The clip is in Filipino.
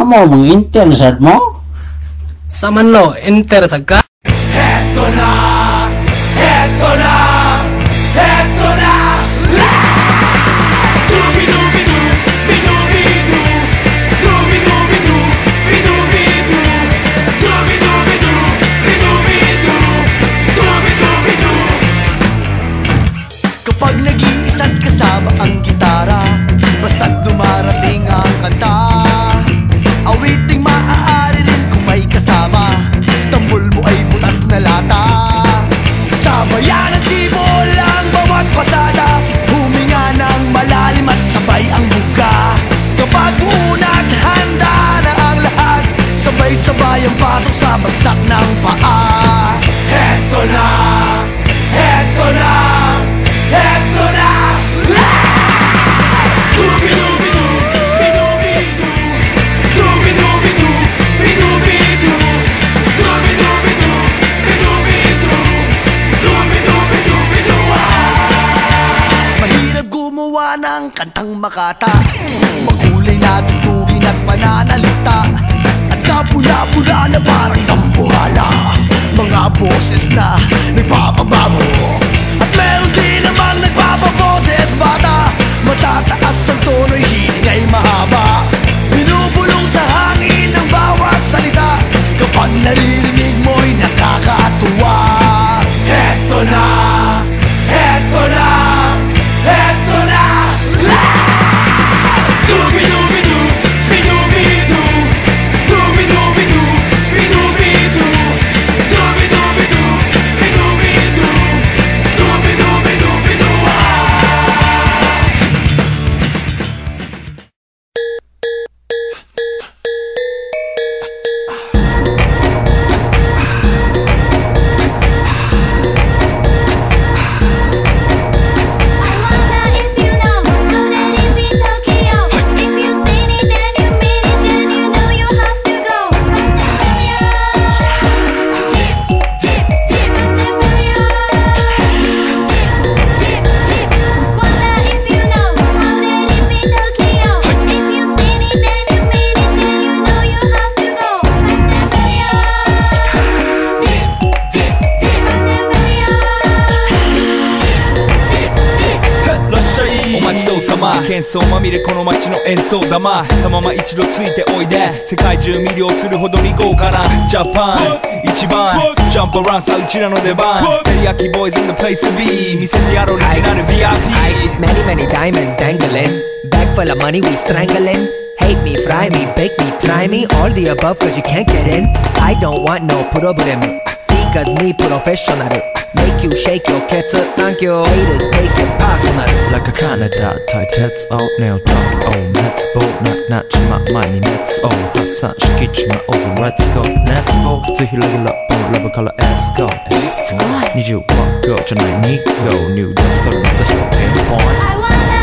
mo mag-internet mo? Sa man lo, interesad ka? Heto na! Heto na! Heto na! Dubi-dubi-du, bi-dubi-du, dubi-dubi-du, bi-dubi-du, dubi-dubi-du, bi-dubi-du, dubi-dubi-du. Kapag nag-iisa't kasama ang gitara, basta't dumarating ang kanta, awiting maaari rin kung may kasama, tambol mo ay butas na lata. Sa bayanan sibol ang bawat pasada, huminga ng malalim at sabay ang buka. Kapag unat handa na ang lahat, sabay-sabay ang pasok sa bagsak ng paa. Heto na! Heto na! Heto na! Dubi-dubi-du, bi-dubi-du, dubi-dubi-du, bi-dubi-du, dubi-dubi-du, bi-dubi-du, dubi-dubi-du-bi-du. Mahirap gumawa ng kantang makata, makulay na tutugin at pananalita, at kapula-pula na parang dambuhala, mga boses na nagpapababo. At meron din namang nagpapaboses bata, matataas ang tono'y hiling ay mahaba, binubulong sa hangin ang bawat salita, kapag naririnig mo'y nakakatuwa. Heto na! Heto na! Heto na! Dubi-dubi-du, bi-dubi-du, dubi-dubi-du, bi-dubi-du, dubi-dubi-du, bi-dubi-du, dubi-dubi-du-bi-du.お待ちどうさま喧騒まみれこの街の演奏玉たまま一度ついておいで世界中魅了するほどに豪華なジャパン一番ジャンプアランさうちらの出番テリヤキボーイズ in the place to be 見せてやろうオリジナル VIP Many many diamonds dangling, bag full of money we strangling. Hate me, fry me, bake me, try me, all the above cause you can't get in. I don't want no problem, because me professional. Make you shake your cats up, thank you. Haters take it personal. Like a Canada tight heads out now talk oh let's go not my money let's go hot sun skitch my awesome let's goぜひレギュラーのラブから let's go 21 go じゃない2 go 入力それまた表現 point